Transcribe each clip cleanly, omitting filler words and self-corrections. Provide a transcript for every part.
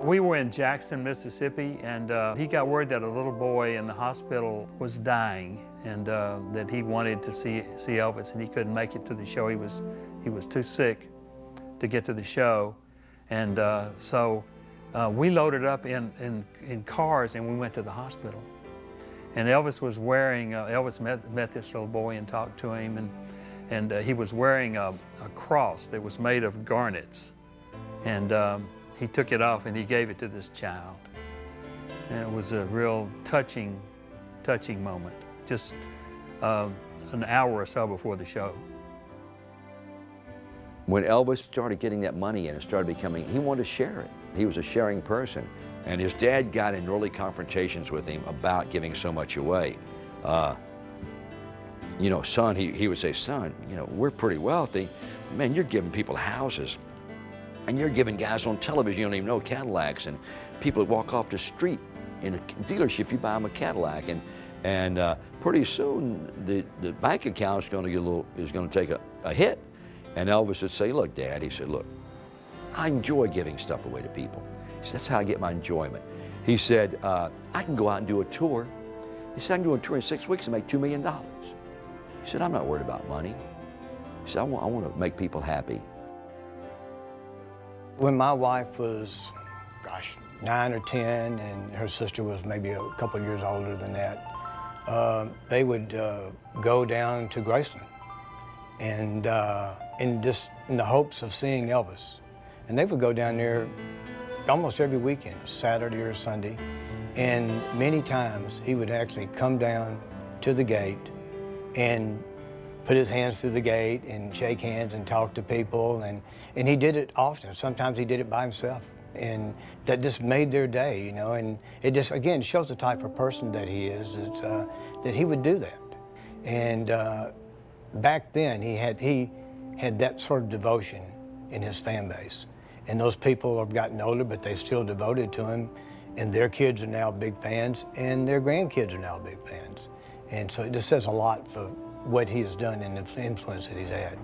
We were in Jackson, Mississippi, and he got word that a little boy in the hospital was dying, and that he wanted to see Elvis, and he couldn't make it to the show. He was too sick to get to the show, and so we loaded up in cars and we went to the hospital. And Elvis was wearing, Elvis met this little boy and talked to him, and he was wearing a cross that was made of garnets, and he took it off and he gave it to this child. And it was a real touching moment, just an hour or so before the show. When Elvis started getting that money and it started becoming, he wanted to share it. He was a sharing person. And his dad got in early confrontations with him about giving so much away. You know, son, he would say, son, you know, we're pretty wealthy. Man, you're giving people houses. And you're giving guys on television you don't even know Cadillacs, and people that walk off the street in a dealership, you buy them a Cadillac, and pretty soon the bank account is going to take a hit. And Elvis would say, look, Dad, he said, look, I enjoy giving stuff away to people. He said, that's how I get my enjoyment. He said, I can go out and do a tour. He said, I can do a tour in 6 weeks and make $2 million. He said, I'm not worried about money. He said, I want to make people happy. When my wife was, 9 or 10, and her sister was maybe a couple of years older than that, they would go down to Graceland and just in the hopes of seeing Elvis. And they would go down there almost every weekend, Saturday or Sunday, and many times he would actually come down to the gate and put his hands through the gate and shake hands and talk to people, and he did it often. Sometimes he did it by himself, and that just made their day, you know, and it just, again, shows the type of person that he is, that he would do that. And back then, he had that sort of devotion in his fan base, and those people have gotten older, but they still devoted to him, and their kids are now big fans, and their grandkids are now big fans. And so it just says a lot for what he has done and the influence that he's had.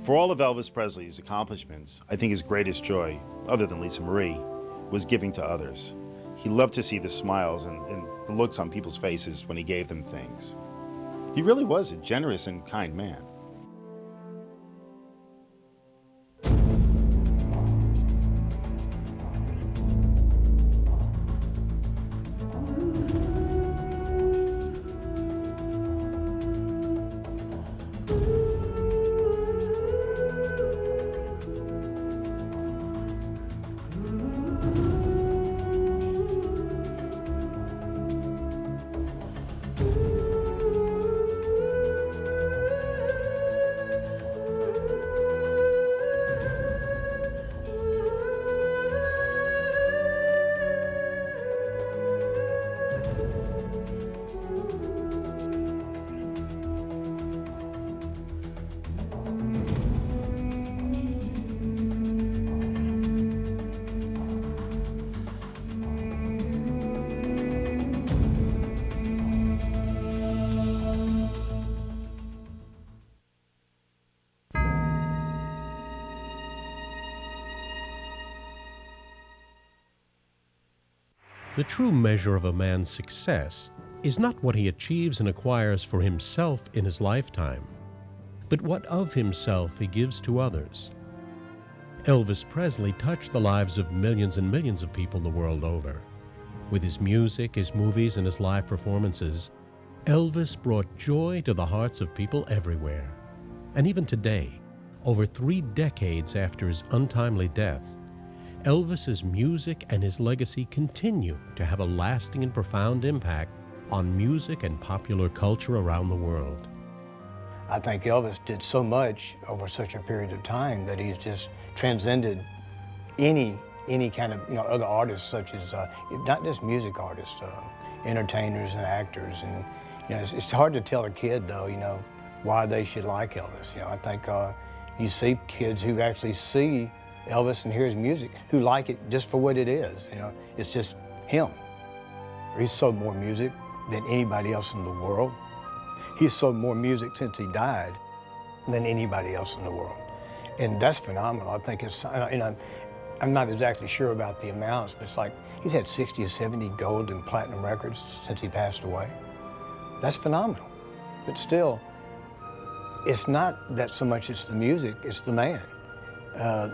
For all of Elvis Presley's accomplishments, I think his greatest joy, other than Lisa Marie, was giving to others. He loved to see the smiles and the looks on people's faces when he gave them things. He really was a generous and kind man. The true measure of a man's success is not what he achieves and acquires for himself in his lifetime, but what of himself he gives to others. Elvis Presley touched the lives of millions and millions of people the world over. With his music, his movies, and his live performances, Elvis brought joy to the hearts of people everywhere. And even today, over 3 decades after his untimely death, Elvis's music and his legacy continue to have a lasting and profound impact on music and popular culture around the world. I think Elvis did so much over such a period of time that he's just transcended any kind of other artists, such as not just music artists, entertainers and actors. And it's hard to tell a kid though, why they should like Elvis. I think you see kids who actually see Elvis and hear his music, who like it just for what it is. It's just him. He's sold more music than anybody else in the world. He's sold more music since he died than anybody else in the world. And that's phenomenal. I think it's, I I'm not exactly sure about the amounts, but it's like he's had 60 or 70 gold and platinum records since he passed away. That's phenomenal. But still, it's not that so much it's the music, it's the man.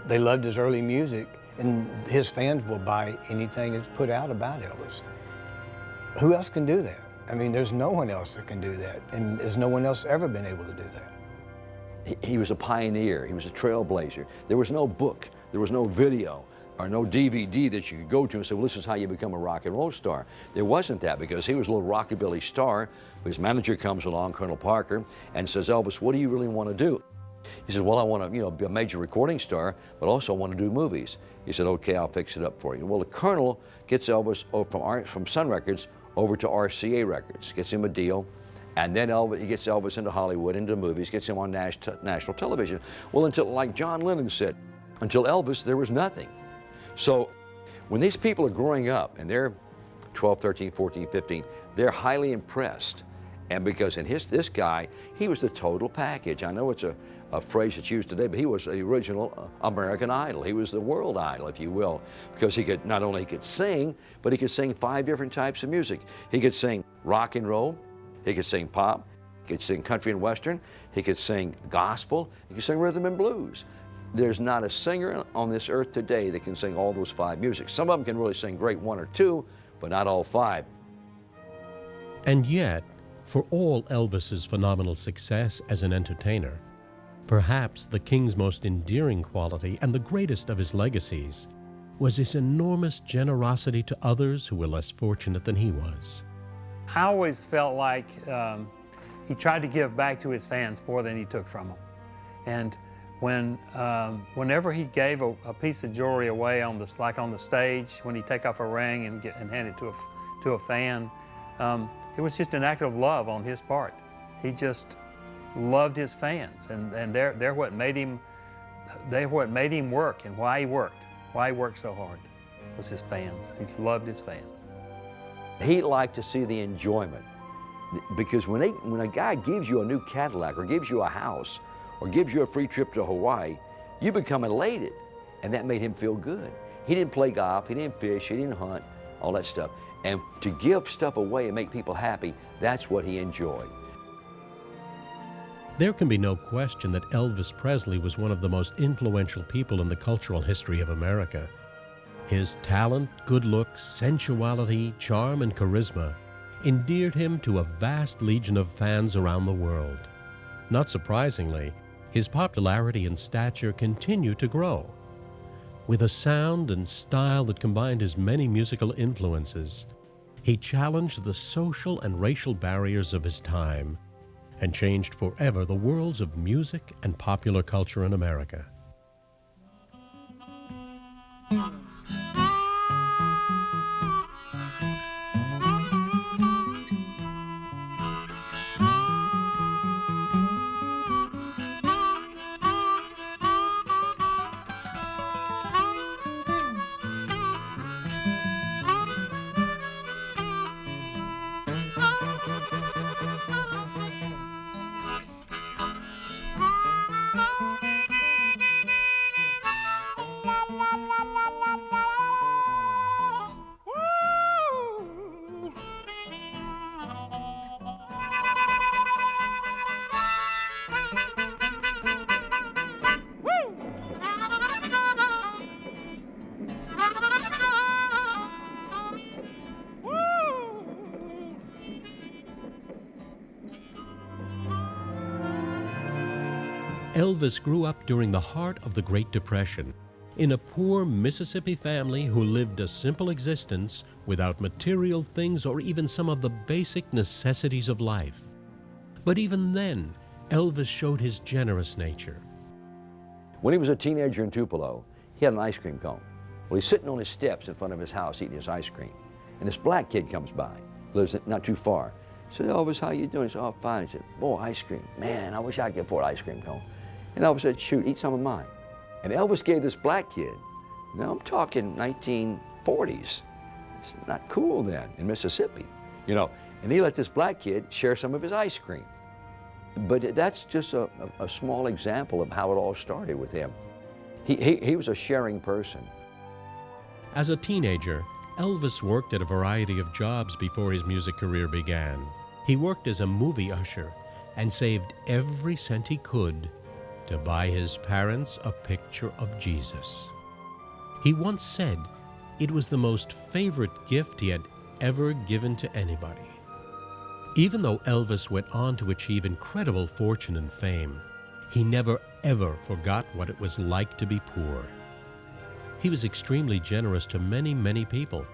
They loved his early music, and his fans will buy anything that's put out about Elvis. Who else can do that? I mean, there's no one else that can do that, and there's no one else ever been able to do that. He was a pioneer. He was a trailblazer. There was no book. There was no video or no DVD that you could go to and say, well, this is how you become a rock and roll star. There wasn't that, because he was a little rockabilly star. His manager comes along, Colonel Parker, and says, Elvis, what do you really want to do? He said, well, I want to, be a major recording star, but also I want to do movies. He said, okay, I'll fix it up for you. Well, the Colonel gets Elvis from Sun Records over to RCA Records, gets him a deal, and then he gets Elvis into Hollywood, into movies, gets him on national television. Well, until, like John Lennon said, until Elvis, there was nothing. So when these people are growing up, and they're 12, 13, 14, 15, they're highly impressed. And because this guy, he was the total package. I know it's a phrase that's used today, but he was the original American Idol. He was the world idol, if you will, because he could, not only he could sing, but he could sing 5 different types of music. He could sing rock and roll, he could sing pop, he could sing country and western, he could sing gospel, he could sing rhythm and blues. There's not a singer on this earth today that can sing all those 5 musics. Some of them can really sing great 1 or 2, but not all 5. And yet, for all Elvis's phenomenal success as an entertainer, perhaps the King's most endearing quality and the greatest of his legacies was his enormous generosity to others who were less fortunate than he was. I always felt like he tried to give back to his fans more than he took from them. And whenever he gave a piece of jewelry away like on the stage, when he'd take off a ring and hand it to a fan, it was just an act of love on his part. He just loved his fans, and they're what made him work, and why he worked so hard was his fans. He loved his fans. He liked to see the enjoyment, because when a guy gives you a new Cadillac, or gives you a house, or gives you a free trip to Hawaii, you become elated, and that made him feel good. He didn't play golf, he didn't fish, he didn't hunt, all that stuff. And to give stuff away and make people happy, that's what he enjoyed. There can be no question that Elvis Presley was one of the most influential people in the cultural history of America. His talent, good looks, sensuality, charm, and charisma endeared him to a vast legion of fans around the world. Not surprisingly, his popularity and stature continue to grow. With a sound and style that combined his many musical influences, he challenged the social and racial barriers of his time and changed forever the worlds of music and popular culture in America. Elvis grew up during the heart of the Great Depression in a poor Mississippi family who lived a simple existence without material things or even some of the basic necessities of life. But even then, Elvis showed his generous nature. When he was a teenager in Tupelo, he had an ice cream cone. Well, he's sitting on his steps in front of his house eating his ice cream, and this black kid comes by, lives not too far. He said, Elvis, how you doing? He said, oh, fine. He said, boy, ice cream. Man, I wish I could afford an ice cream cone. And Elvis said, shoot, eat some of mine. And Elvis gave this black kid, now I'm talking 1940s. It's not cool then in Mississippi, and he let this black kid share some of his ice cream. But that's just a small example of how it all started with him. He was a sharing person. As a teenager, Elvis worked at a variety of jobs before his music career began. He worked as a movie usher and saved every cent he could to buy his parents a picture of Jesus. He once said it was the most favorite gift he had ever given to anybody. Even though Elvis went on to achieve incredible fortune and fame, he never ever forgot what it was like to be poor. He was extremely generous to many, many people.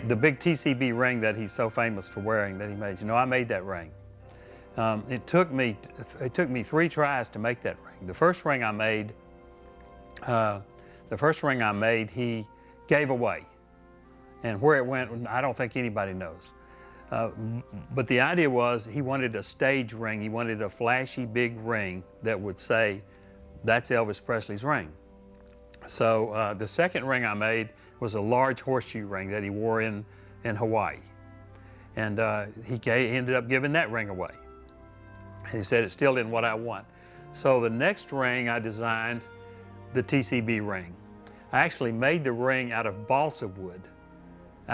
The big TCB ring that he's so famous for wearing that he made, you know, I made that ring. It took me 3 tries to make that ring. The first ring I made, he gave away. And where it went, I don't think anybody knows. But the idea was he wanted a stage ring. He wanted a flashy big ring that would say, that's Elvis Presley's ring. So the second ring I made was a large horseshoe ring that he wore in Hawaii. And he ended up giving that ring away. And he said, it still isn't what I want. So the next ring I designed, the TCB ring. I actually made the ring out of balsa wood,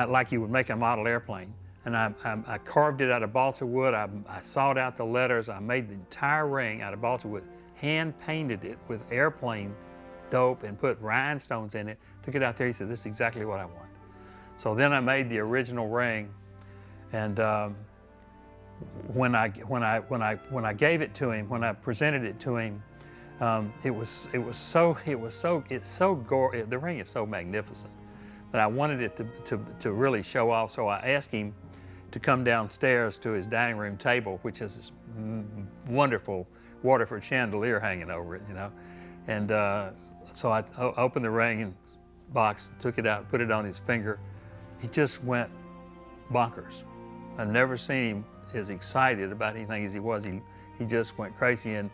like you would make a model airplane. And I carved it out of balsa wood. I sawed out the letters. I made the entire ring out of balsa wood, hand painted it with airplane dope and put rhinestones in it. Took it out there. He said, this is exactly what I want. So then I made the original ring, and when I gave it to him, when I presented it to him, it's so gorgeous. The ring is so magnificent that I wanted it to really show off. So I asked him to come downstairs to his dining room table, which is this wonderful Waterford chandelier hanging over it, you know. And so I opened the ring and box, took it out, put it on his finger. He just went bonkers. I've never seen him as excited about anything as he was. He just went crazy, and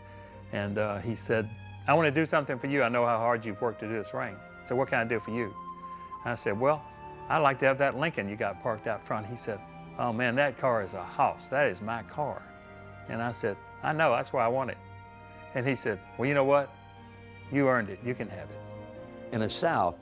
he said, I want to do something for you. I know how hard you've worked to do this ring. So what can I do for you? I said, well, I'd like to have that Lincoln you got parked out front. He said, oh man, that car is a house. That is my car. And I said, I know, that's why I want it. And he said, well, you know what? You earned it, you can have it. In the South,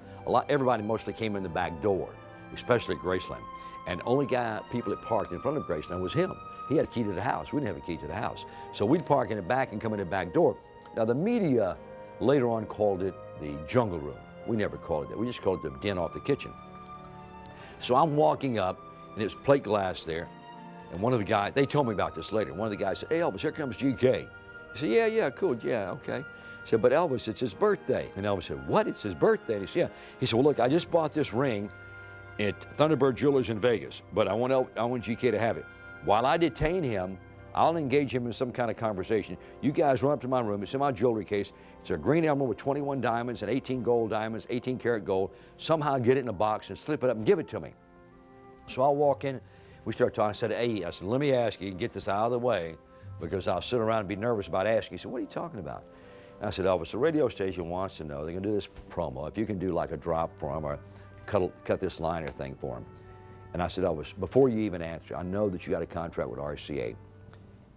everybody mostly came in the back door, especially at Graceland. And the only people that parked in front of Graceland was him. He had a key to the house. We didn't have a key to the house. So we'd park in the back and come in the back door. Now the media later on called it the jungle room. We never called it that. We just called it the den off the kitchen. So I'm walking up, and it was plate glass there. And one of the guys, they told me about this later. One of the guys said, hey Elvis, here comes GK. He said, yeah, cool, yeah, okay. He said, but Elvis, it's his birthday. And Elvis said, what, it's his birthday? And he said, yeah. He said, well, look, I just bought this ring at Thunderbird Jewelers in Vegas, but I want GK to have it. While I detain him, I'll engage him in some kind of conversation. You guys run up to my room, it's in my jewelry case. It's a green emerald with 21 diamonds and 18 gold diamonds, 18 karat gold. Somehow get it in a box and slip it up and give it to me. So I'll walk in, we start talking. I said, hey, let me ask you, get this out of the way, because I'll sit around and be nervous about asking. He said, what are you talking about? And I said, Elvis, the radio station wants to know, they're gonna do this promo, if you can do like a drop for them or cut this liner thing for them. And I said, Elvis, before you even answer, I know that you got a contract with RCA.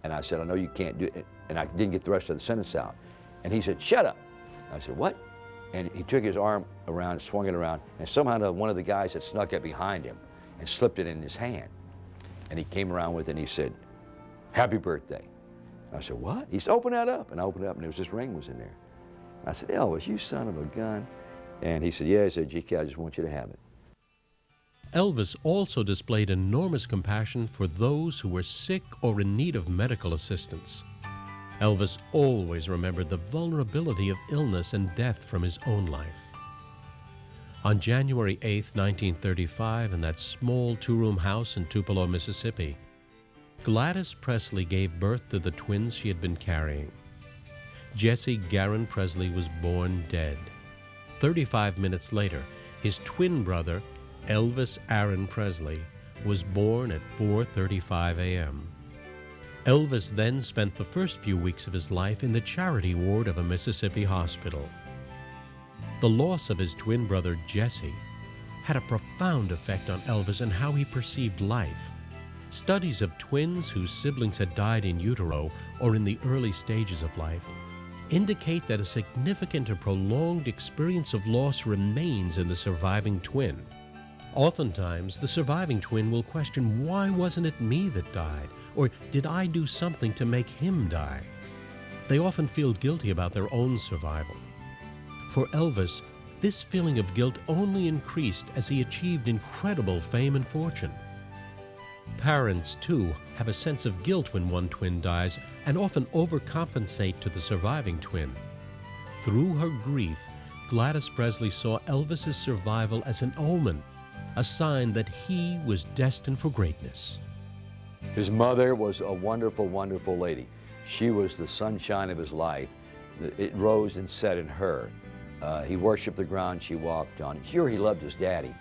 And I said, I know you can't do it. And I didn't get the rest of the sentence out. And he said, shut up. I said, what? And he took his arm around, swung it around, and somehow one of the guys had snuck up behind him and slipped it in his hand. And he came around with it and he said, happy birthday. I said, what? He said, open that up. And I opened it up and there was this ring was in there. I said, Elvis, you son of a gun. And he said, yeah. He said, GK, I just want you to have it. Elvis also displayed enormous compassion for those who were sick or in need of medical assistance. Elvis always remembered the vulnerability of illness and death from his own life. On January 8, 1935, in that small two-room house in Tupelo, Mississippi, Gladys Presley gave birth to the twins she had been carrying. Jesse Garin Presley was born dead. 35 minutes later, his twin brother, Elvis Aaron Presley, was born at 4:35 a.m. Elvis then spent the first few weeks of his life in the charity ward of a Mississippi hospital. The loss of his twin brother, Jesse, had a profound effect on Elvis and how he perceived life. Studies of twins whose siblings had died in utero or in the early stages of life indicate that a significant and prolonged experience of loss remains in the surviving twin. Oftentimes, the surviving twin will question, why wasn't it me that died? Or did I do something to make him die? They often feel guilty about their own survival. For Elvis, this feeling of guilt only increased as he achieved incredible fame and fortune. Parents, too, have a sense of guilt when one twin dies and often overcompensate to the surviving twin. Through her grief, Gladys Presley saw Elvis's survival as an omen, a sign that he was destined for greatness. His mother was a wonderful, wonderful lady. She was the sunshine of his life. It rose and set in her. He worshiped the ground she walked on. Sure, he loved his daddy,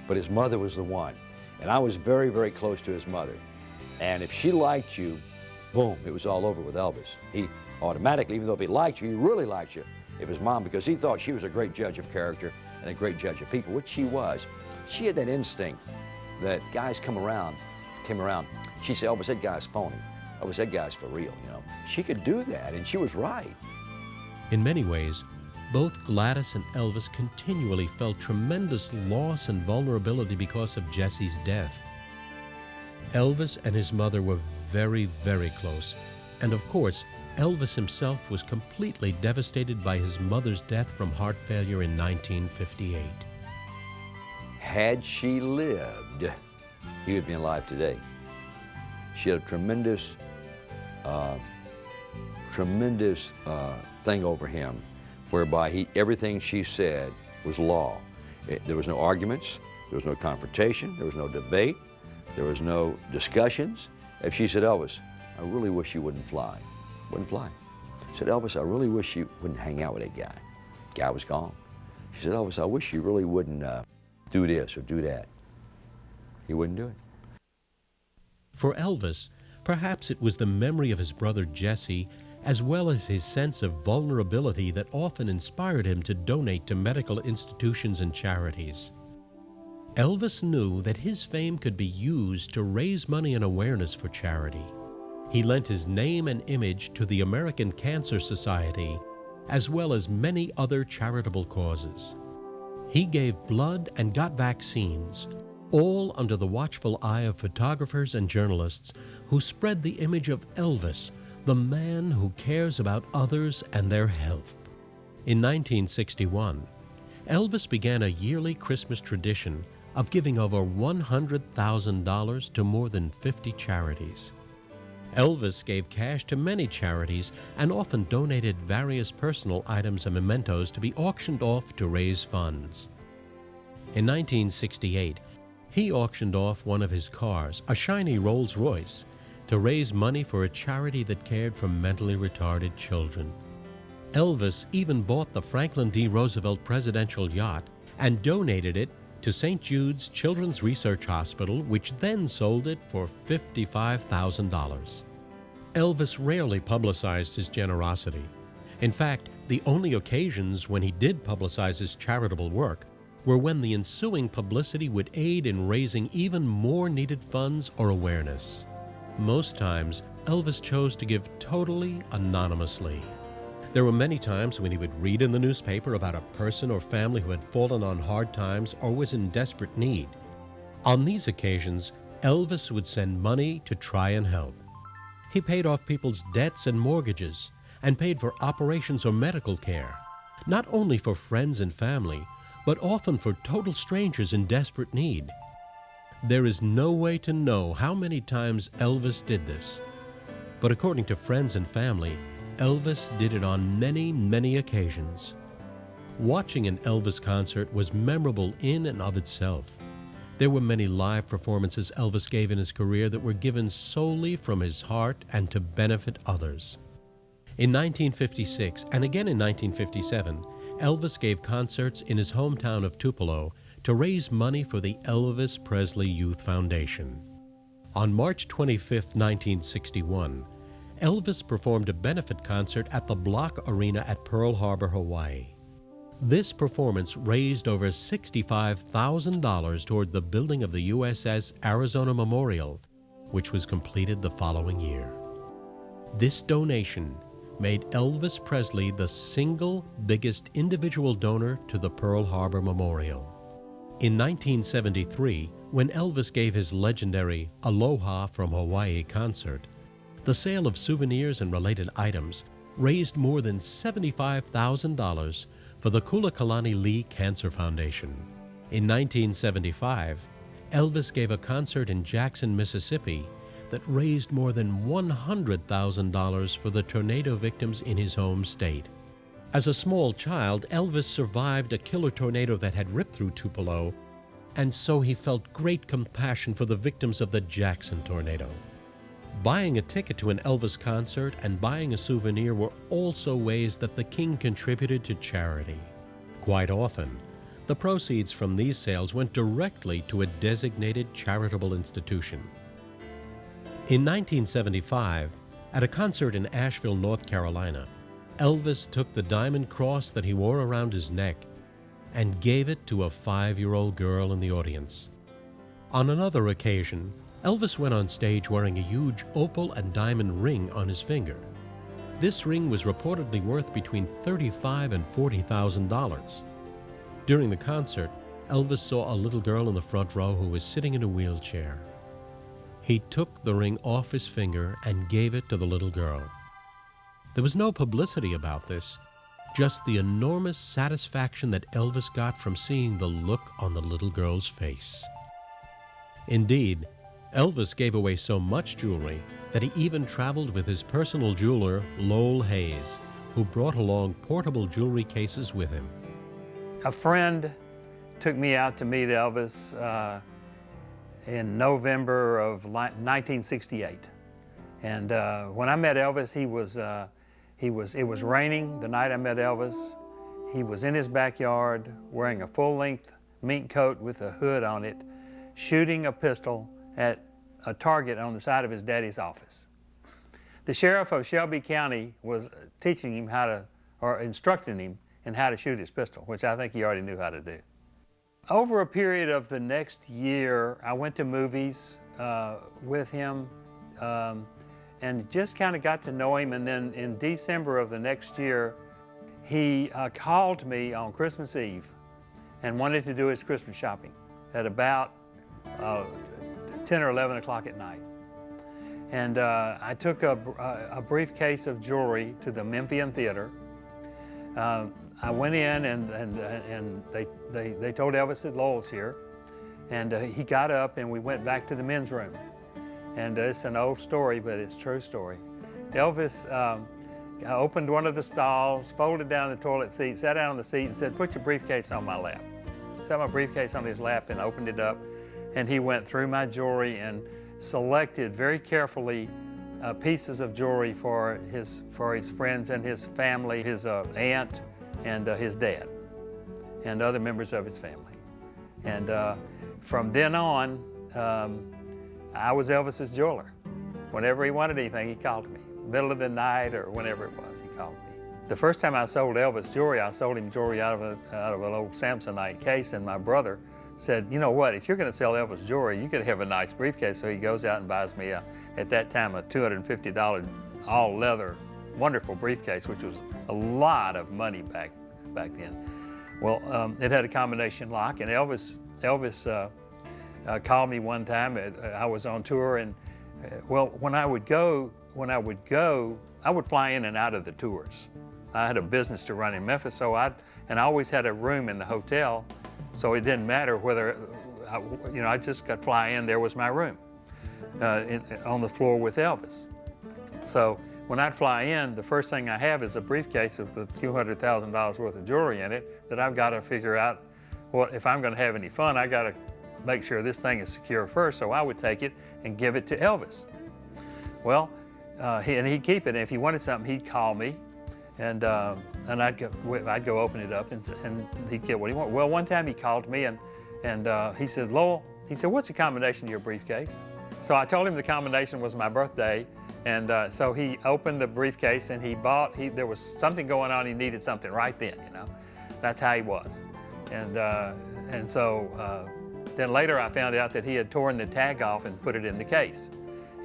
but his mother was the one. And I was very, very close to his mother. And if she liked you, boom, it was all over with Elvis. He automatically, even though if he liked you, he really liked you, if his mom, because he thought she was a great judge of character and a great judge of people, which she was. She had that instinct that guys came around. She said, Elvis, that guy's phony. Elvis, that guy's for real, you know. She could do that, and she was right. In many ways, both Gladys and Elvis continually felt tremendous loss and vulnerability because of Jesse's death. Elvis and his mother were very, very close, and of course, Elvis himself was completely devastated by his mother's death from heart failure in 1958. Had she lived, he would be alive today. She had a tremendous thing over him, whereby everything she said was law. There was no arguments, there was no confrontation, there was no debate, there was no discussions. If she said, Elvis, I really wish you wouldn't fly, wouldn't fly. She said, Elvis, I really wish you wouldn't hang out with that guy. Guy was gone. She said, Elvis, I wish you really wouldn't do this or do that. He wouldn't do it. For Elvis, perhaps it was the memory of his brother Jesse, as well as his sense of vulnerability, that often inspired him to donate to medical institutions and charities. Elvis knew that his fame could be used to raise money and awareness for charity. He lent his name and image to the American Cancer Society, as well as many other charitable causes. He gave blood and got vaccines, all under the watchful eye of photographers and journalists who spread the image of Elvis, the man who cares about others and their health. In 1961, Elvis began a yearly Christmas tradition of giving over $100,000 to more than 50 charities. Elvis gave cash to many charities and often donated various personal items and mementos to be auctioned off to raise funds. In 1968, he auctioned off one of his cars, a shiny Rolls-Royce, to raise money for a charity that cared for mentally retarded children. Elvis even bought the Franklin D. Roosevelt presidential yacht and donated it to St. Jude's Children's Research Hospital, which then sold it for $55,000. Elvis rarely publicized his generosity. In fact, the only occasions when he did publicize his charitable work were when the ensuing publicity would aid in raising even more needed funds or awareness. Most times, Elvis chose to give totally anonymously. There were many times when he would read in the newspaper about a person or family who had fallen on hard times or was in desperate need. On these occasions, Elvis would send money to try and help. He paid off people's debts and mortgages and paid for operations or medical care, not only for friends and family, but often for total strangers in desperate need. There is no way to know how many times Elvis did this, but according to friends and family, Elvis did it on many, many occasions. Watching an Elvis concert was memorable in and of itself. There were many live performances Elvis gave in his career that were given solely from his heart and to benefit others. In 1956 and again in 1957, Elvis gave concerts in his hometown of Tupelo to raise money for the Elvis Presley Youth Foundation. On March 25, 1961, Elvis performed a benefit concert at the Block Arena at Pearl Harbor, Hawaii. This performance raised over $65,000 toward the building of the USS Arizona Memorial, which was completed the following year. This donation made Elvis Presley the single biggest individual donor to the Pearl Harbor Memorial. In 1973, when Elvis gave his legendary Aloha from Hawaii concert, the sale of souvenirs and related items raised more than $75,000 for the Kulakalani Lee Cancer Foundation. In 1975, Elvis gave a concert in Jackson, Mississippi that raised more than $100,000 for the tornado victims in his home state. As a small child, Elvis survived a killer tornado that had ripped through Tupelo, and so he felt great compassion for the victims of the Jackson tornado. Buying a ticket to an Elvis concert and buying a souvenir were also ways that the King contributed to charity. Quite often, the proceeds from these sales went directly to a designated charitable institution. In 1975, at a concert in Asheville, North Carolina, Elvis took the diamond cross that he wore around his neck and gave it to a 5-year-old girl in the audience. On another occasion, Elvis went on stage wearing a huge opal and diamond ring on his finger. This ring was reportedly worth between $35,000 and $40,000. During the concert, Elvis saw a little girl in the front row who was sitting in a wheelchair. He took the ring off his finger and gave it to the little girl. There was no publicity about this, just the enormous satisfaction that Elvis got from seeing the look on the little girl's face. Indeed, Elvis gave away so much jewelry that he even traveled with his personal jeweler, Lowell Hayes, who brought along portable jewelry cases with him. A friend took me out to meet Elvis in November of 1968. And when I met Elvis, it was raining the night I met Elvis. He was in his backyard wearing a full-length mink coat with a hood on it, shooting a pistol at a target on the side of his daddy's office. The sheriff of Shelby County was teaching him or instructing him in how to shoot his pistol, which I think he already knew how to do. Over a period of the next year, I went to movies with him and just kind of got to know him. And then in December of the next year, he called me on Christmas Eve and wanted to do his Christmas shopping at about 10 or 11 o'clock at night. And I took a briefcase of jewelry to the Memphian Theater. I went in and they told Elvis that Lowell's here. And he got up and we went back to the men's room. And it's an old story, but it's a true story. Elvis opened one of the stalls, folded down the toilet seat, sat down on the seat and said, "Put your briefcase on my lap." Set my briefcase on his lap and opened it up. And he went through my jewelry and selected very carefully pieces of jewelry for his friends and his family, his aunt and his dad, and other members of his family. And from then on, I was Elvis's jeweler. Whenever he wanted anything, he called me. Middle of the night or whenever it was, he called me. The first time I sold Elvis jewelry, I sold him jewelry out of an old Samsonite case, and my brother said, "You know what, if you're gonna sell Elvis jewelry, you could have a nice briefcase." So he goes out and buys me, at that time, a $250 all leather, wonderful briefcase, which was a lot of money back then. Well, it had a combination lock, and Elvis called me one time. I was on tour, and well, when I would go, I would fly in and out of the tours. I had a business to run in Memphis, so I always had a room in the hotel, so it didn't matter whether, I just got fly in, there was my room on the floor with Elvis. So when I'd fly in, the first thing I have is a briefcase with the $200,000 worth of jewelry in it that I've got to figure out, well, if I'm going to have any fun, I got to make sure this thing is secure first. So I would take it and give it to Elvis. Well, he'd keep it. And if he wanted something, he'd call me, and I'd go open it up, and he'd get what he wanted. Well, one time he called me, and he said, "Lowell," he said, "what's the combination to your briefcase?" So I told him the combination was my birthday, and so he opened the briefcase and there was something going on. He needed something right then, That's how he was, and so then later I found out that he had torn the tag off and put it in the case.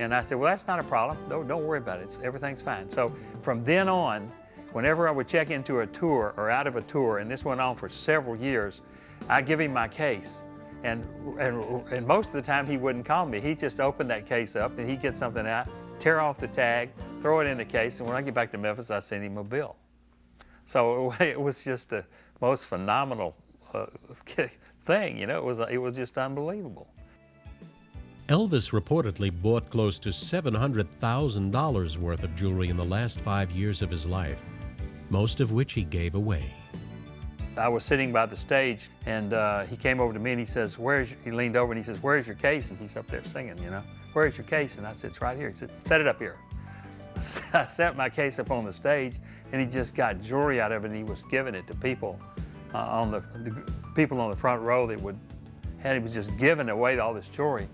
And I said, well, that's not a problem. Don't worry about it. Everything's fine. So from then on, whenever I would check into a tour or out of a tour, and this went on for several years, I'd give him my case. And most of the time he wouldn't call me. He'd just open that case up and he'd get something out, tear off the tag, throw it in the case, and when I get back to Memphis, I send him a bill. So it was just the most phenomenal thing, you know. It was just unbelievable. Elvis reportedly bought close to $700,000 worth of jewelry in the last 5 years of his life, most of which he gave away. I was sitting by the stage, and he came over to me and he says, he leaned over and he says, where's your case? And he's up there singing, you know, where's your case? And I said, it's right here. He said, set it up here. I set my case up on the stage, and he just got jewelry out of it, and he was giving it to people on the people on the front row that he was just giving away all this jewelry.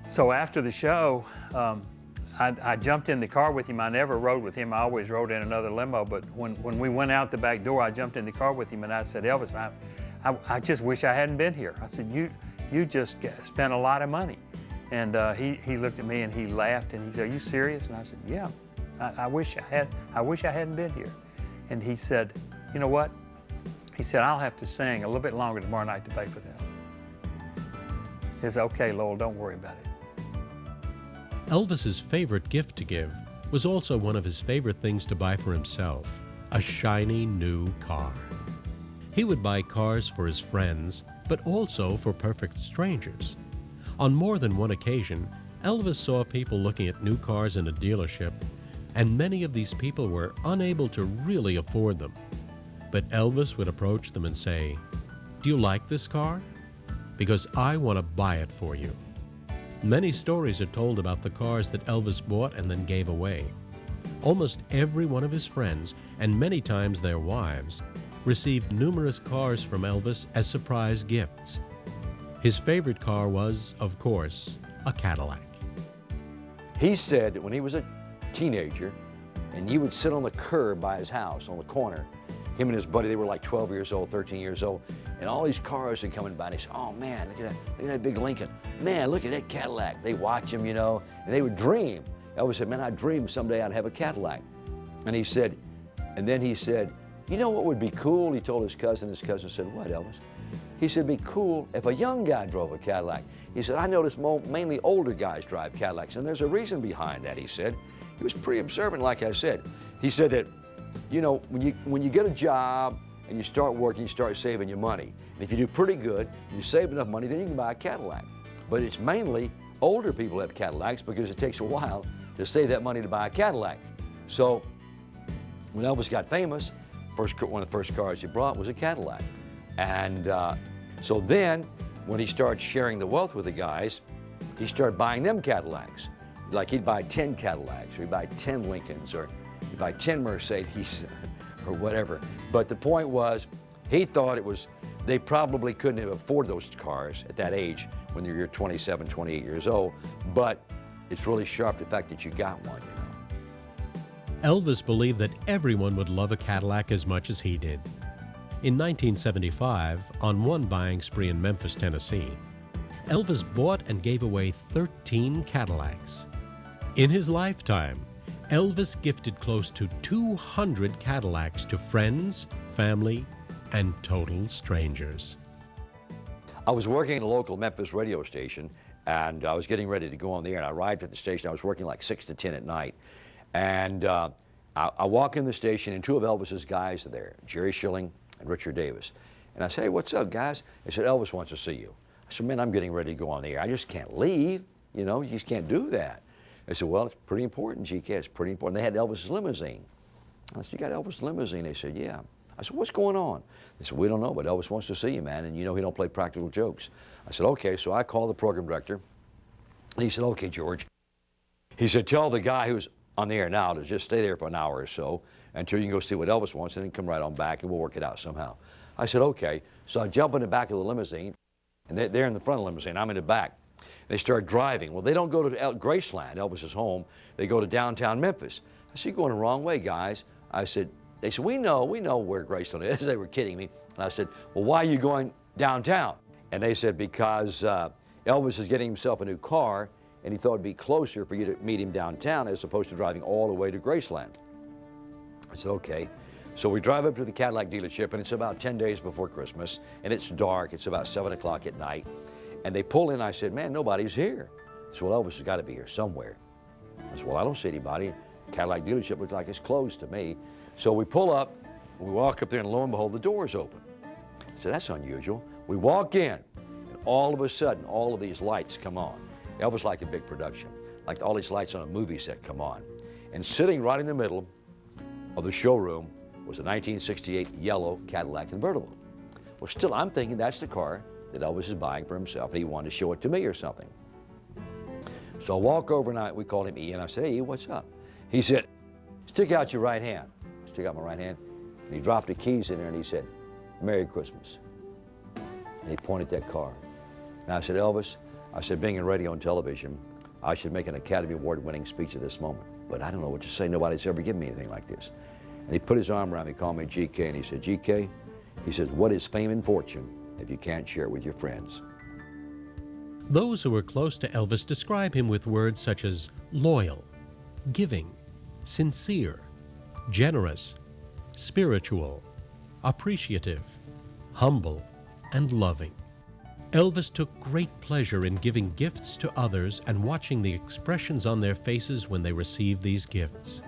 So after the show, I jumped in the car with him. I never rode with him. I always rode in another limo. But when we went out the back door, I jumped in the car with him, and I said, Elvis, I just wish I hadn't been here. I said, you just spent a lot of money. And he looked at me and he laughed and he said, are you serious? And I said, yeah. I wish I hadn't been here. And he said, you know what? He said, I'll have to sing a little bit longer tomorrow night to pay for them. He said, okay, Lowell, don't worry about it. Elvis's favorite gift to give was also one of his favorite things to buy for himself, a shiny new car. He would buy cars for his friends, but also for perfect strangers. On more than one occasion, Elvis saw people looking at new cars in a dealership, and many of these people were unable to really afford them. But Elvis would approach them and say, do you like this car? Because I want to buy it for you. Many stories are told about the cars that Elvis bought and then gave away. Almost every one of his friends, and many times their wives, received numerous cars from Elvis as surprise gifts. His favorite car was, of course, a Cadillac. He said that when he was a teenager, and he would sit on the curb by his house on the corner, him and his buddy, they were like 12 years old, 13 years old, and all these cars would coming by, and they said, oh man, look at that big Lincoln. Man, look at that Cadillac. They watch him, you know, and they would dream. Elvis said, man, I dreamed someday I'd have a Cadillac. And he said, you know what would be cool? He told his cousin said, what, Elvis? He said, it'd be cool if a young guy drove a Cadillac. He said, I noticed mainly older guys drive Cadillacs, and there's a reason behind that, he said. He was pretty observant, like I said. He said that, you know, when you get a job and you start working, you start saving your money. And if you do pretty good, you save enough money, then you can buy a Cadillac. But it's mainly older people have Cadillacs because it takes a while to save that money to buy a Cadillac. So when Elvis got famous, one of the first cars he brought was a Cadillac. And so then when he started sharing the wealth with the guys, he started buying them Cadillacs. Like he'd buy 10 Cadillacs, or he'd buy 10 Lincolns, or he'd buy 10 Mercedes, or whatever. But the point was, he thought they probably couldn't have afforded those cars at that age when you're 27, 28 years old. But it's really sharp, the fact that you got one, you know. Elvis believed that everyone would love a Cadillac as much as he did. In 1975, on one buying spree in Memphis, Tennessee, Elvis bought and gave away 13 Cadillacs. In his lifetime, Elvis gifted close to 200 Cadillacs to friends, family, and total strangers. I was working at a local Memphis radio station, and I was getting ready to go on the air, and I arrived at the station. I was working like 6 to 10 at night, and I walk in the station, and two of Elvis's guys are there, Jerry Schilling and Richard Davis. And I say, hey, what's up, guys? They said, Elvis wants to see you. I said, man, I'm getting ready to go on the air. I just can't leave. You know, you just can't do that. They said, well, it's pretty important, GK. It's pretty important. They had Elvis's limousine. I said, you got Elvis' limousine? They said, yeah. I said, what's going on? They said, we don't know, but Elvis wants to see you, man, and you know he don't play practical jokes. I said, okay. So I called the program director, and he said, okay, George. He said, tell the guy who's on the air now to just stay there for an hour or so until you can go see what Elvis wants, and then come right on back, and we'll work it out somehow. I said, okay. So I jump in the back of the limousine, and they're in the front of the limousine. I'm in the back. They start driving. Well, they don't go to Graceland, Elvis's home. They go to downtown Memphis. I said, you're going the wrong way, guys. I said, they said, we know where Graceland is. They were kidding me. And I said, well, why are you going downtown? And they said, because Elvis is getting himself a new car, and he thought it'd be closer for you to meet him downtown as opposed to driving all the way to Graceland. I said, okay. So we drive up to the Cadillac dealership, and it's about 10 days before Christmas, and it's dark. It's about 7 o'clock at night. And they pull in. I said, man, nobody's here. I said, well, Elvis has got to be here somewhere. I said, well, I don't see anybody. Cadillac dealership looks like it's closed to me. So we pull up, we walk up there, and lo and behold, the door's open. I said, that's unusual. We walk in, and all of a sudden, all of these lights come on. Elvis like a big production, like all these lights on a movie set come on. And sitting right in the middle of the showroom was a 1968 yellow Cadillac convertible. Well, still, I'm thinking that's the car that Elvis is buying for himself, and he wanted to show it to me or something. So I walk over, and we called him E, and I said, hey, E, what's up? He said, stick out your right hand. Stick out my right hand. And he dropped the keys in there, and he said, Merry Christmas. And he pointed that car. And I said, Elvis, I said, being in radio and television, I should make an Academy Award-winning speech at this moment. But I don't know what to say. Nobody's ever given me anything like this. And he put his arm around me, called me GK, and he said, GK, he says, what is fame and fortune if you can't share it with your friends? Those who are close to Elvis describe him with words such as loyal, giving, sincere, generous, spiritual, appreciative, humble, and loving. Elvis took great pleasure in giving gifts to others and watching the expressions on their faces when they received these gifts.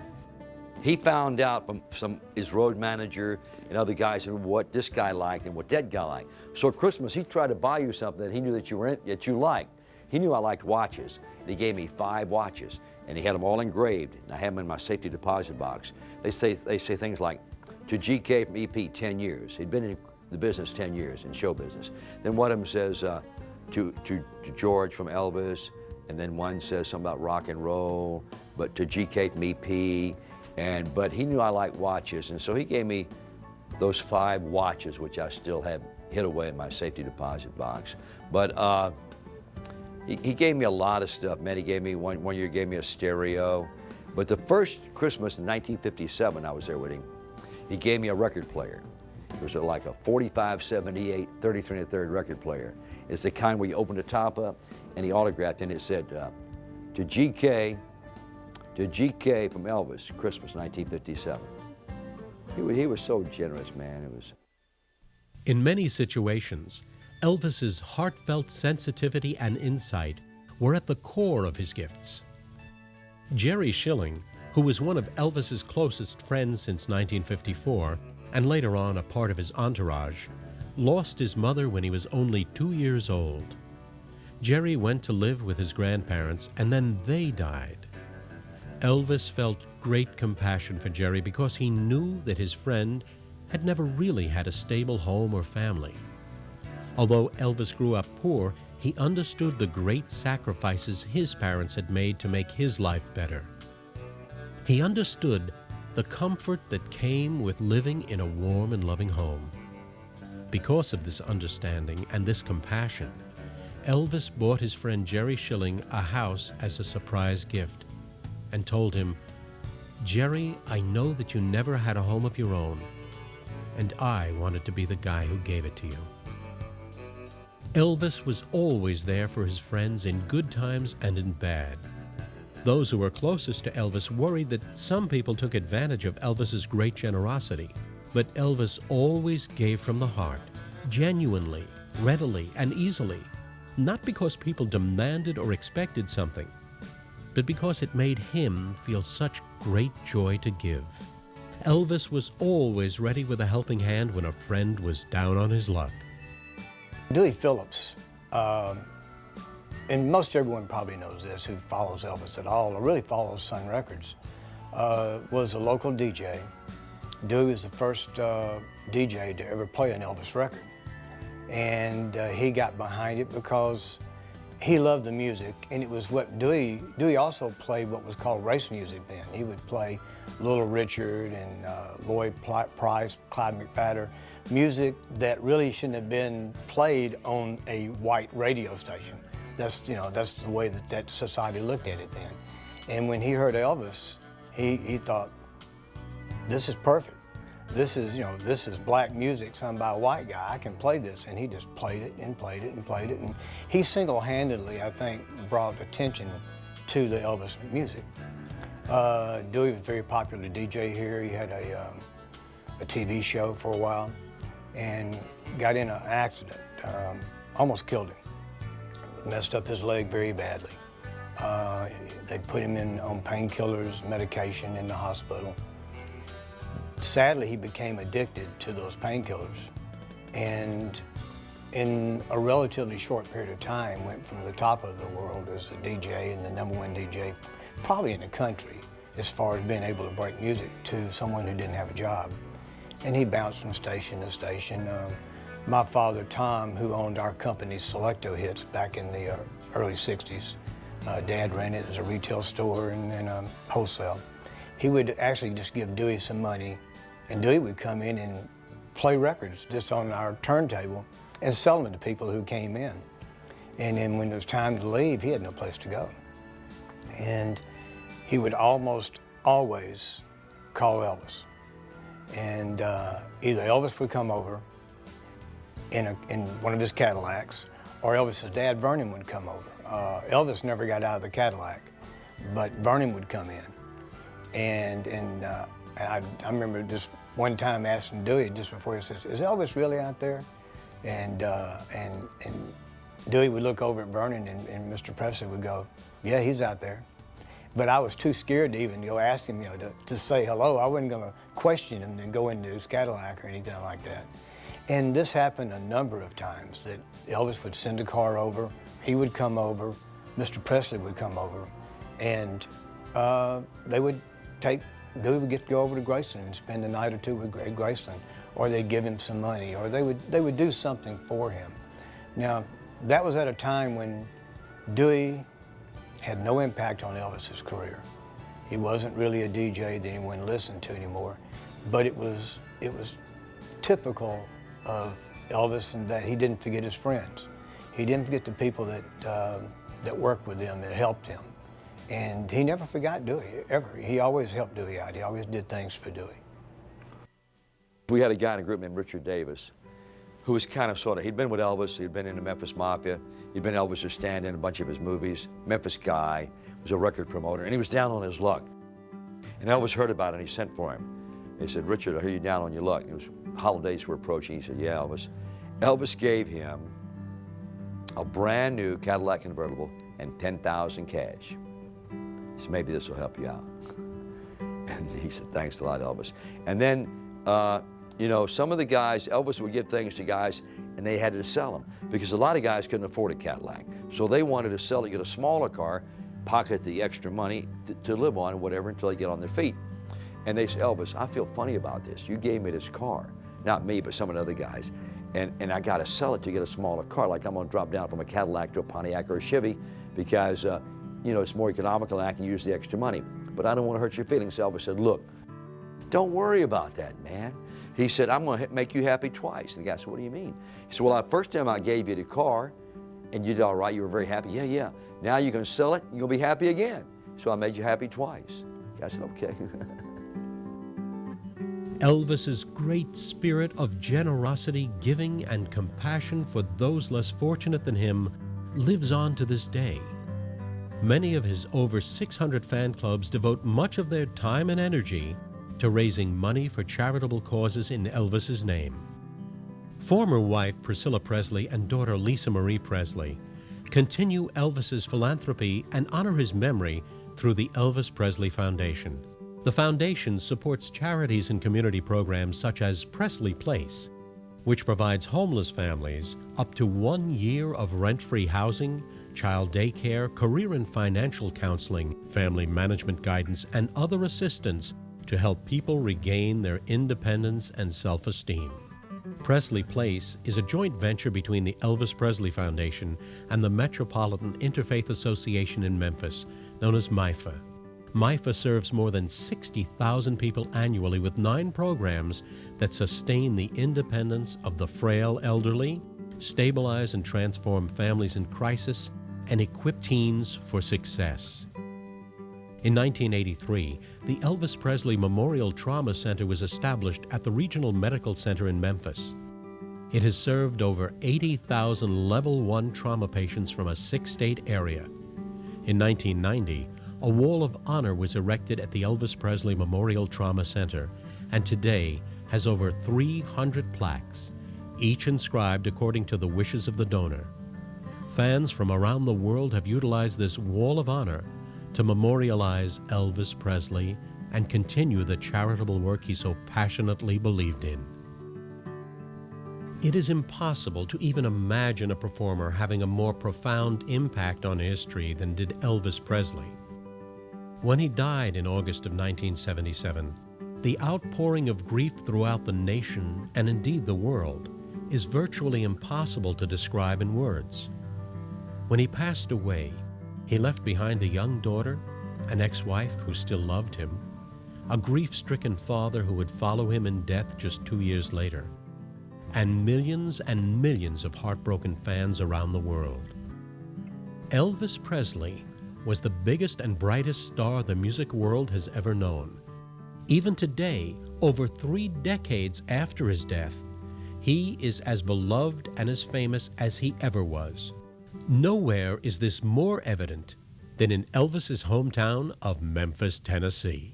He found out from his road manager and other guys what this guy liked and what that guy liked. So at Christmas, he tried to buy you something that he knew that you liked. He knew I liked watches, and he gave me 5 watches, and he had them all engraved, and I have them in my safety deposit box. They say things like, to GK from EP, 10 years. He'd been in the business 10 years, in show business. Then one of them says to George from Elvis, and then one says something about rock and roll, but to GK from EP, but he knew I liked watches, and so he gave me those 5 watches, which I still have hid away in my safety deposit box. But he gave me a lot of stuff, man. He gave me, one year he gave me a stereo. But the first Christmas in 1957, I was there with him, he gave me a record player. It was like a 4578 33 1/3 record player. It's the kind where you open the top up, and he autographed, and it said, to GK from Elvis, Christmas 1957. He was so generous, man. It was. In many situations, Elvis's heartfelt sensitivity and insight were at the core of his gifts. Jerry Schilling, who was one of Elvis's closest friends since 1954, and later on a part of his entourage, lost his mother when he was only 2 years old. Jerry went to live with his grandparents, and then they died. Elvis felt great compassion for Jerry because he knew that his friend had never really had a stable home or family. Although Elvis grew up poor, he understood the great sacrifices his parents had made to make his life better. He understood the comfort that came with living in a warm and loving home. Because of this understanding and this compassion, Elvis bought his friend Jerry Schilling a house as a surprise gift and told him, Jerry, I know that you never had a home of your own, and I wanted to be the guy who gave it to you. Elvis was always there for his friends in good times and in bad. Those who were closest to Elvis worried that some people took advantage of Elvis's great generosity, but Elvis always gave from the heart, genuinely, readily, and easily, not because people demanded or expected something, but because it made him feel such great joy to give. Elvis was always ready with a helping hand when a friend was down on his luck. Dewey Phillips, and most everyone probably knows this who follows Elvis at all, or really follows Sun Records, was a local DJ. Dewey was the first DJ to ever play an Elvis record. And he got behind it because he loved the music, and it was what Dewey also played what was called race music then. He would play Little Richard and Lloyd Price, Clyde McPhatter, music that really shouldn't have been played on a white radio station. That's the way that society looked at it then. And when he heard Elvis, he thought, this is perfect. this is black music sung by a white guy. I can play this. And he just played it and played it and played it. And he single-handedly, I think, brought attention to the Elvis music. Dewey was a very popular DJ here. He had a TV show for a while and got in an accident, almost killed him. Messed up his leg very badly. They put him on painkillers, medication in the hospital. Sadly, he became addicted to those painkillers, and in a relatively short period of time went from the top of the world as a DJ and the #1 DJ, probably in the country, as far as being able to break music, to someone who didn't have a job. And he bounced from station to station. My father, Tom, who owned our company, Selecto Hits, back in the early 60s, Dad ran it as a retail store and wholesale. He would actually just give Dewey some money, and Dewey would come in and play records just on our turntable and sell them to people who came in. And then when it was time to leave, he had no place to go. And he would almost always call Elvis. And either Elvis would come over in one of his Cadillacs, or Elvis's dad, Vernon, would come over. Elvis never got out of the Cadillac, but Vernon would come in. And I remember just one time asking Dewey just before he said, "Is Elvis really out there?" And Dewey would look over at Vernon, and Mr. Presley would go, "Yeah, he's out there." But I was too scared to even ask him, to say hello. I wasn't going to question him and go into his Cadillac or anything like that. And this happened a number of times, that Elvis would send a car over, he would come over, Mr. Presley would come over, and Dewey would get to go over to Graceland and spend a night or two with Graceland, or they'd give him some money, or they would do something for him. Now, that was at a time when Dewey had no impact on Elvis's career. He wasn't really a DJ that anyone listened to anymore, but it was typical of Elvis in that he didn't forget his friends. He didn't forget the people that worked with him, that helped him. And he never forgot Dewey, ever. He always helped Dewey out. He always did things for Dewey. We had a guy in a group named Richard Davis, who was kind of he'd been with Elvis, he'd been in the Memphis Mafia, he'd been Elvis' stand-in in a bunch of his movies, Memphis guy, was a record promoter, and he was down on his luck. And Elvis heard about it, and he sent for him. He said, "Richard, I hear you down on your luck." It was holidays were approaching. He said, "Yeah, Elvis." Elvis gave him a brand new Cadillac convertible and $10,000 cash. So maybe this will help you out. And he said, "Thanks a lot, Elvis." And then, some of the guys, Elvis would give things to guys, and they had to sell them because a lot of guys couldn't afford a Cadillac. So they wanted to sell it, get a smaller car, pocket the extra money to live on or whatever until they get on their feet. And they said, "Elvis, I feel funny about this. You gave me this car." Not me, but some of the other guys. And I got to sell it to get a smaller car. Like I'm going to drop down from a Cadillac to a Pontiac or a Chevy because, it's more economical and I can use the extra money. But I don't want to hurt your feelings. Elvis said, "Look, don't worry about that, man." He said, "I'm going to make you happy twice." And the guy said, "What do you mean?" He said, "Well, the first time I gave you the car and you did all right, you were very happy." Yeah. "Now you're going to sell it, and you'll be happy again. So I made you happy twice." The guy said, "Okay." Elvis's great spirit of generosity, giving, and compassion for those less fortunate than him lives on to this day. Many of his over 600 fan clubs devote much of their time and energy to raising money for charitable causes in Elvis's name. Former wife Priscilla Presley and daughter Lisa Marie Presley continue Elvis's philanthropy and honor his memory through the Elvis Presley Foundation. The foundation supports charities and community programs such as Presley Place, which provides homeless families up to 1 year of rent-free housing, child daycare, career and financial counseling, family management guidance, and other assistance to help people regain their independence and self-esteem. Presley Place is a joint venture between the Elvis Presley Foundation and the Metropolitan Interfaith Association in Memphis, known as MIFA. MIFA serves more than 60,000 people annually with 9 programs that sustain the independence of the frail elderly, stabilize and transform families in crisis, and equip teens for success. In 1983, the Elvis Presley Memorial Trauma Center was established at the Regional Medical Center in Memphis. It has served over 80,000 Level 1 trauma patients from a 6-state area. In 1990, a Wall of Honor was erected at the Elvis Presley Memorial Trauma Center, and today has over 300 plaques, each inscribed according to the wishes of the donor. Fans from around the world have utilized this Wall of Honor to memorialize Elvis Presley and continue the charitable work he so passionately believed in. It is impossible to even imagine a performer having a more profound impact on history than did Elvis Presley. When he died in August of 1977, the outpouring of grief throughout the nation, and indeed the world, is virtually impossible to describe in words. When he passed away, he left behind a young daughter, an ex-wife who still loved him, a grief-stricken father who would follow him in death just 2 years later, and millions of heartbroken fans around the world. Elvis Presley was the biggest and brightest star the music world has ever known. Even today, over 3 decades after his death, he is as beloved and as famous as he ever was. Nowhere is this more evident than in Elvis's hometown of Memphis, Tennessee.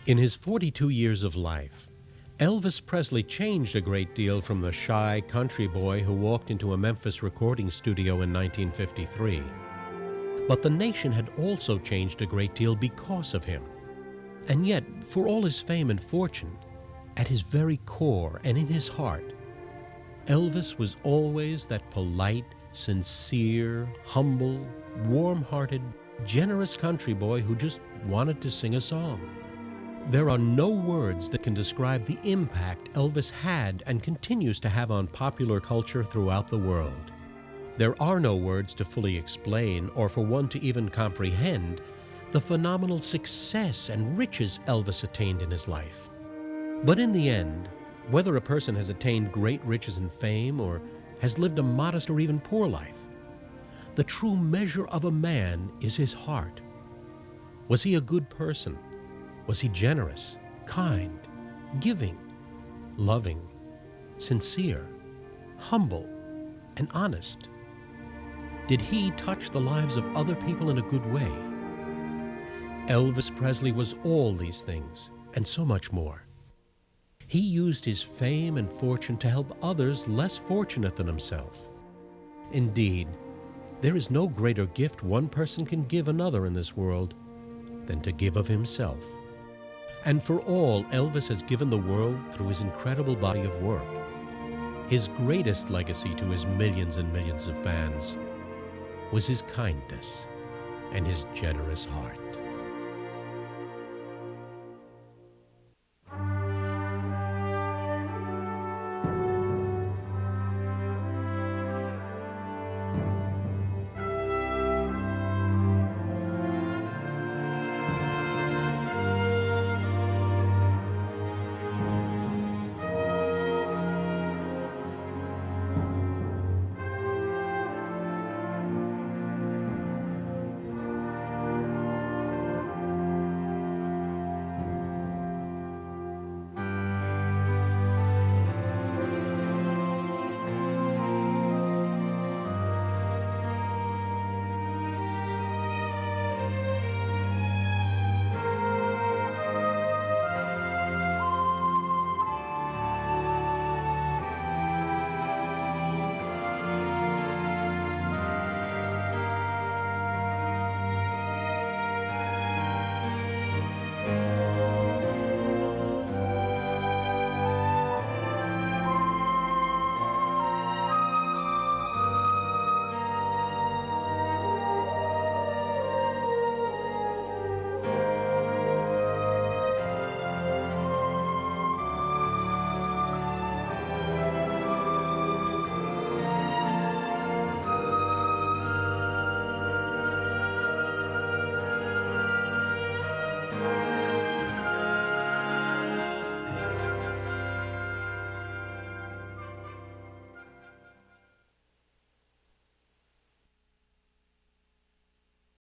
In his 42 years of life, Elvis Presley changed a great deal from the shy country boy who walked into a Memphis recording studio in 1953. But the nation had also changed a great deal because of him. And yet, for all his fame and fortune, at his very core and in his heart, Elvis was always that polite, sincere, humble, warm-hearted, generous country boy who just wanted to sing a song. There are no words that can describe the impact Elvis had and continues to have on popular culture throughout the world. There are no words to fully explain or for one to even comprehend the phenomenal success and riches Elvis attained in his life. But in the end, whether a person has attained great riches and fame or has lived a modest or even poor life, the true measure of a man is his heart. Was he a good person? Was he generous, kind, giving, loving, sincere, humble, and honest? Did he touch the lives of other people in a good way? Elvis Presley was all these things and so much more. He used his fame and fortune to help others less fortunate than himself. Indeed, there is no greater gift one person can give another in this world than to give of himself. And for all Elvis has given the world through his incredible body of work, his greatest legacy to his millions and millions of fans was his kindness and his generous heart.